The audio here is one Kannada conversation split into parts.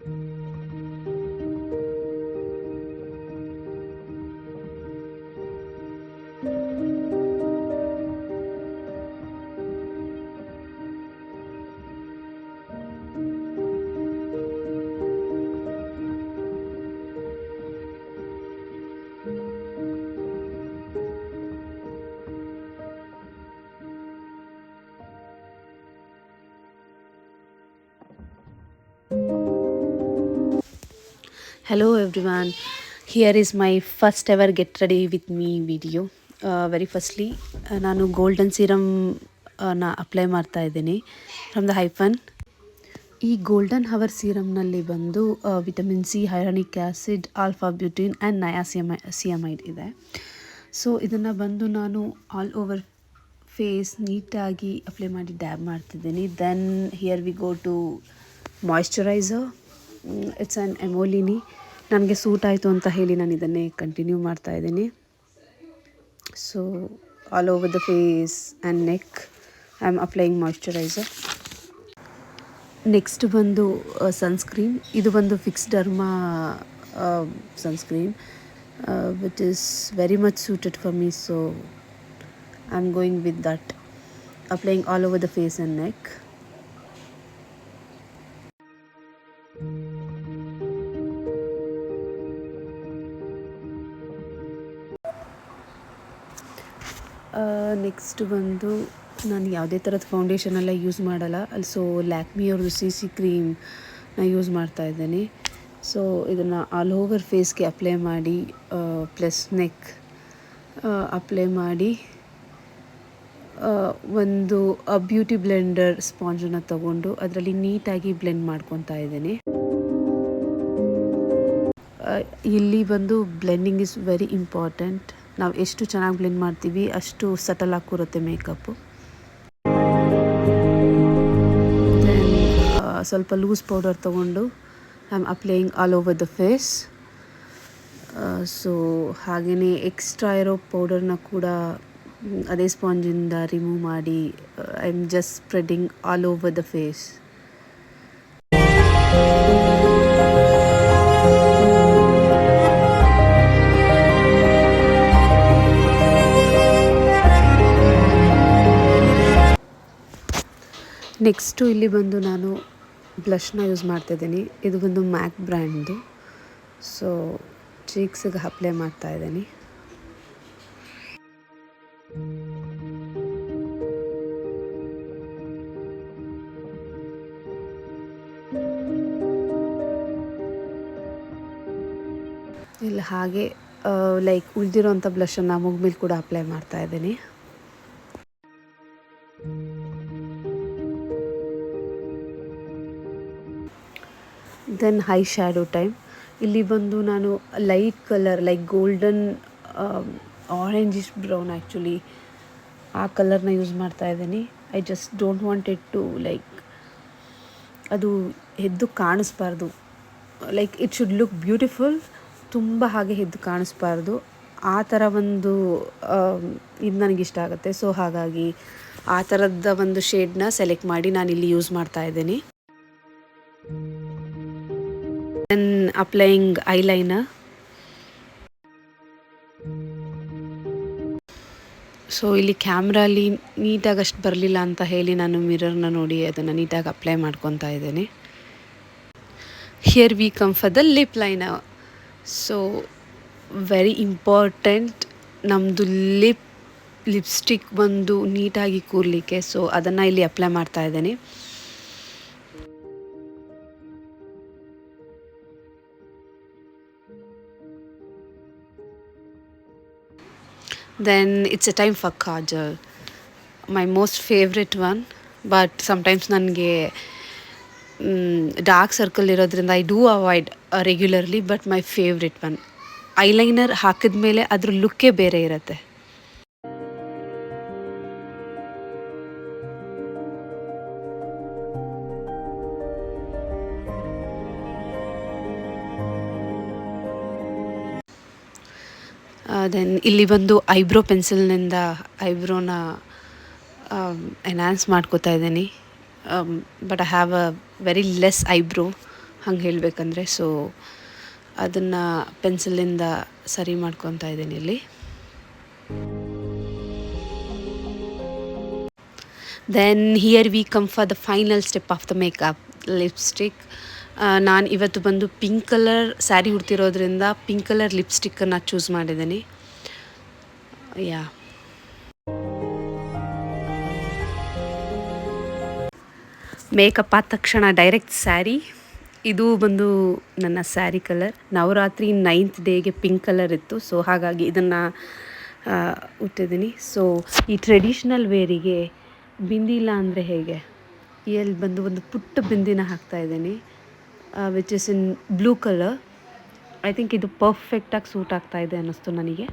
Hello everyone, here is my first ever get ready with me video. Very firstly ನಾನು ಗೋಲ್ಡನ್ ಸೀರಮ್ ನ ಅಪ್ಲೈ ಮಾಡ್ತಾ ಇದ್ದೀನಿ ಫ್ರಮ್ ದ ಹೈಫನ್. ಈ ಗೋಲ್ಡನ್ ಹವರ್ ಸೀರಮ್ನಲ್ಲಿ ಬಂದು vitamin C, hyaluronic acid, alpha arbutin and niacinamide ಇದೆ. ಸೊ ಇದನ್ನು ಬಂದು ನಾನು ಆಲ್ ಓವರ್ ಫೇಸ್ ನೀಟಾಗಿ ಅಪ್ಲೈ ಮಾಡಿ ಡ್ಯಾಬ್ ಮಾಡ್ತಿದ್ದೀನಿ. Then here we go to moisturiser. It's an emollient. ನನಗೆ ಸೂಟ್ ಆಯಿತು ಅಂತ ಹೇಳಿ ನಾನು ಇದನ್ನೇ ಕಂಟಿನ್ಯೂ ಮಾಡ್ತಾ ಇದ್ದೀನಿ. So all over the face and neck I am applying moisturiser. Next ಬಂದು ಸನ್ಸ್ಕ್ರೀನ್. ಇದು ಬಂದು fix derma sunscreen which is very much suited for me. So I am going with that, applying all over the face and neck. Next ಬಂದು ನಾನು ಯಾವುದೇ ಥರದ ಫೌಂಡೇಶನೆಲ್ಲ ಯೂಸ್ ಮಾಡಲ್ಲ. ಸೊ ಲ್ಯಾಕ್ಮಿ ಅವ್ರದ್ದು CC ಕ್ರೀಮ್ನ ಯೂಸ್ ಮಾಡ್ತಾ ಇದ್ದೀನಿ. ಸೊ ಇದನ್ನು ಆಲ್ ಓವರ್ ಫೇಸ್ಗೆ ಅಪ್ಲೈ ಮಾಡಿ ಪ್ಲಸ್ ನೆಕ್ ಅಪ್ಲೈ ಮಾಡಿ ಒಂದು ಬ್ಯೂಟಿ ಬ್ಲೆಂಡರ್ ಸ್ಪಾಂಜನ್ನು ತಗೊಂಡು ಅದರಲ್ಲಿ ನೀಟಾಗಿ ಬ್ಲೆಂಡ್ ಮಾಡ್ಕೊತಾ ಇದ್ದೀನಿ. ಇಲ್ಲಿ ಬಂದು ಬ್ಲೆಂಡಿಂಗ್ ಇಸ್ ವೆರಿ ಇಂಪಾರ್ಟೆಂಟ್. ನಾವು ಎಷ್ಟು ಚೆನ್ನಾಗಿ ಬ್ಲೆಂಡ್ ಮಾಡ್ತೀವಿ ಅಷ್ಟು ಸಟಲ್ ಆಗಿ ಕೂರುತ್ತೆ ಮೇಕಪ್ಪು. ದೆನ್ ಸ್ವಲ್ಪ ಲೂಸ್ ಪೌಡರ್ ತೊಗೊಂಡು I am applying all over the face. So ಹಾಗೆಯೇ ಎಕ್ಸ್ಟ್ರಾ ಇರೋ ಪೌಡರ್ನ ಕೂಡ ಅದೇ ಸ್ಪಾಂಜಿಂದ ರಿಮೂವ್ ಮಾಡಿ I am just spreading all over the face. Next ಇಲ್ಲಿ ಬಂದು ನಾನು ಬ್ಲಷ್ನ ಯೂಸ್ ಮಾಡ್ತಾಯಿದ್ದೀನಿ. ಇದು ಬಂದು ಮ್ಯಾಕ್ ಬ್ರ್ಯಾಂಡ್ದು. ಸೊ ಚೀಕ್ಸಿಗೆ ಅಪ್ಲೈ ಮಾಡ್ತಾಯಿದ್ದೀನಿ. ಇಲ್ಲಿ ಹಾಗೆ ಲೈಕ್ ಉಳಿದಿರೋಂಥ ಬ್ಲಷನ್ನು ಮುಗ್ಮೇಲೆ ಕೂಡ ಅಪ್ಲೈ ಮಾಡ್ತಾಯಿದ್ದೀನಿ. Then eye shadow time. ಇಲ್ಲಿ ಬಂದು ನಾನು light colour like golden orangish brown actually ಆ ಕಲರ್ನ ಯೂಸ್ ಮಾಡ್ತಾ ಇದ್ದೀನಿ. I just don't want it to like ಅದು ಎದ್ದು ಕಾಣಿಸ್ಬಾರ್ದು. Like it should look beautiful. ತುಂಬ ಹಾಗೆ ಎದ್ದು ಕಾಣಿಸ್ಬಾರ್ದು. ಆ ಥರ ಒಂದು ಇದು ನನಗಿಷ್ಟ ಆಗುತ್ತೆ. ಸೊ ಹಾಗಾಗಿ ಆ ಥರದ ಒಂದು ಶೇಡ್ನ ಸೆಲೆಕ್ಟ್ ಮಾಡಿ ನಾನಿಲ್ಲಿ ಯೂಸ್ ಮಾಡ್ತಾ ಇದ್ದೀನಿ. Then applying eyeliner. ಸೊ ಇಲ್ಲಿ ಕ್ಯಾಮ್ರಲ್ಲಿ ನೀಟಾಗಿ ಅಷ್ಟು ಬರಲಿಲ್ಲ ಅಂತ ಹೇಳಿ ನಾನು ಮಿರರ್ನ ನೋಡಿ ಅದನ್ನು ನೀಟಾಗಿ ಅಪ್ಲೈ ಮಾಡ್ಕೊತಾ ಇದ್ದೀನಿ. Here we come for the lip liner. So very important ನಮ್ಮದು ಲಿಪ್ಸ್ಟಿಕ್ ಬಂದು ನೀಟಾಗಿ ಕೂರಲಿಕ್ಕೆ. ಸೊ ಅದನ್ನು ಇಲ್ಲಿ ಅಪ್ಲೈ ಮಾಡ್ತಾ ಇದ್ದೀನಿ. Then it's a time for kajal, my most favorite one. But sometimes ನನಗೆ ಡಾರ್ಕ್ ಸರ್ಕಲ್ ಇರೋದ್ರಿಂದ I do avoid regularly. But my favourite one. Eyeliner ಹಾಕಿದ ಮೇಲೆ ಅದ್ರ ಲುಕ್ಕೇ ಬೇರೆ ಇರುತ್ತೆ. ದೆನ್ ಇಲ್ಲಿ ಬಂದು ಐಬ್ರೋ ಪೆನ್ಸಿಲ್ನಿಂದ ಐಬ್ರೋನ ಎನ್ಹಾನ್ಸ್ ಮಾಡ್ಕೋತಾ ಇದ್ದೀನಿ. But I have a very less eyebrow. ಹಂಗೆ ಹೇಳಬೇಕಂದ್ರೆ. ಸೊ ಅದನ್ನು ಪೆನ್ಸಿಲಿಂದ ಸರಿ ಮಾಡ್ಕೊತಾ ಇದ್ದೀನಿ ಇಲ್ಲಿ. Then here we come for the final step of the makeup, lipstick. ನಾನು ಇವತ್ತು ಬಂದು ಪಿಂಕ್ ಕಲರ್ ಸ್ಯಾರಿ ಉಡ್ತಿರೋದ್ರಿಂದ ಪಿಂಕ್ ಕಲರ್ ಲಿಪ್ಸ್ಟಿಕ್ಕನ್ನು ಚೂಸ್ ಮಾಡಿದ್ದೀನಿ. ಯಾ, ಮೇಕಪ್ ಆದ ತಕ್ಷಣ ಡೈರೆಕ್ಟ್ ಸ್ಯಾರಿ. ಇದು ಬಂದು ನನ್ನ ಸ್ಯಾರಿ ಕಲರ್. ನವರಾತ್ರಿ 9th ಡೇಗೆ ಪಿಂಕ್ ಕಲರ್ ಇತ್ತು, ಸೊ ಹಾಗಾಗಿ ಇದನ್ನು ಉಟ್ಟಿದ್ದೀನಿ. ಸೊ ಈ ಟ್ರೆಡಿಷ್ನಲ್ ವೇರಿಗೆ ಬಿಂದಿ ಇಲ್ಲ ಅಂದರೆ ಹೇಗೆ, ಇಲ್ಲಿ ಬಂದು ಒಂದು ಪುಟ್ಟ ಬಿಂದಿನ ಹಾಕ್ತಾಯಿದ್ದೀನಿ, which is in blue colour. I think ಇದು ಪರ್ಫೆಕ್ಟಾಗಿ ಸೂಟ್ ಆಗ್ತಾಯಿದೆ ಅನ್ನಿಸ್ತು ನನಗೆ.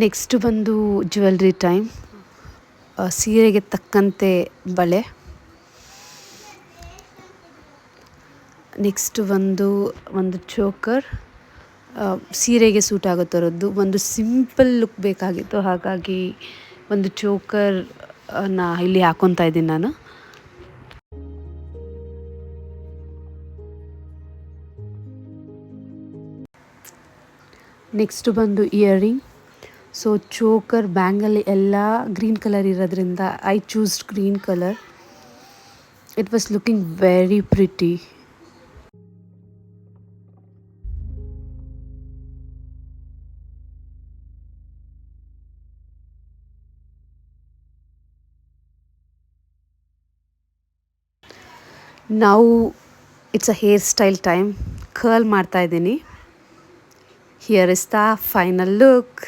ನೆಕ್ಸ್ಟ್ ಬಂದು ಜ್ಯುವೆಲ್ರಿ ಟೈಮ್. ಸೀರೆಗೆ ತಕ್ಕಂತೆ ಬಳೆ. ನೆಕ್ಸ್ಟ್ ಒಂದು ಚೋಕರ್, ಸೀರೆಗೆ ಸೂಟ್ ಆಗೋ ಥರದ್ದು. ಒಂದು ಸಿಂಪಲ್ ಲುಕ್ ಬೇಕಾಗಿತ್ತು, ಹಾಗಾಗಿ ಒಂದು ಚೋಕರ್ ಇಲ್ಲಿ ಹಾಕ್ಕೊತಾ ಇದ್ದೀನಿ ನಾನು. ನೆಕ್ಸ್ಟ್ ಬಂದು ಇಯರಿಂಗ್. ಸೊ ಚೋಕರ್, ಬ್ಯಾಂಗಲ್ ಎಲ್ಲ ಗ್ರೀನ್ ಕಲರ್ ಇರೋದ್ರಿಂದ I choose green colour. It was looking very pretty. Now it's a hair style time. Curl ಮಾಡ್ತಾ ಇದ್ದೀನಿ. Here is the final look.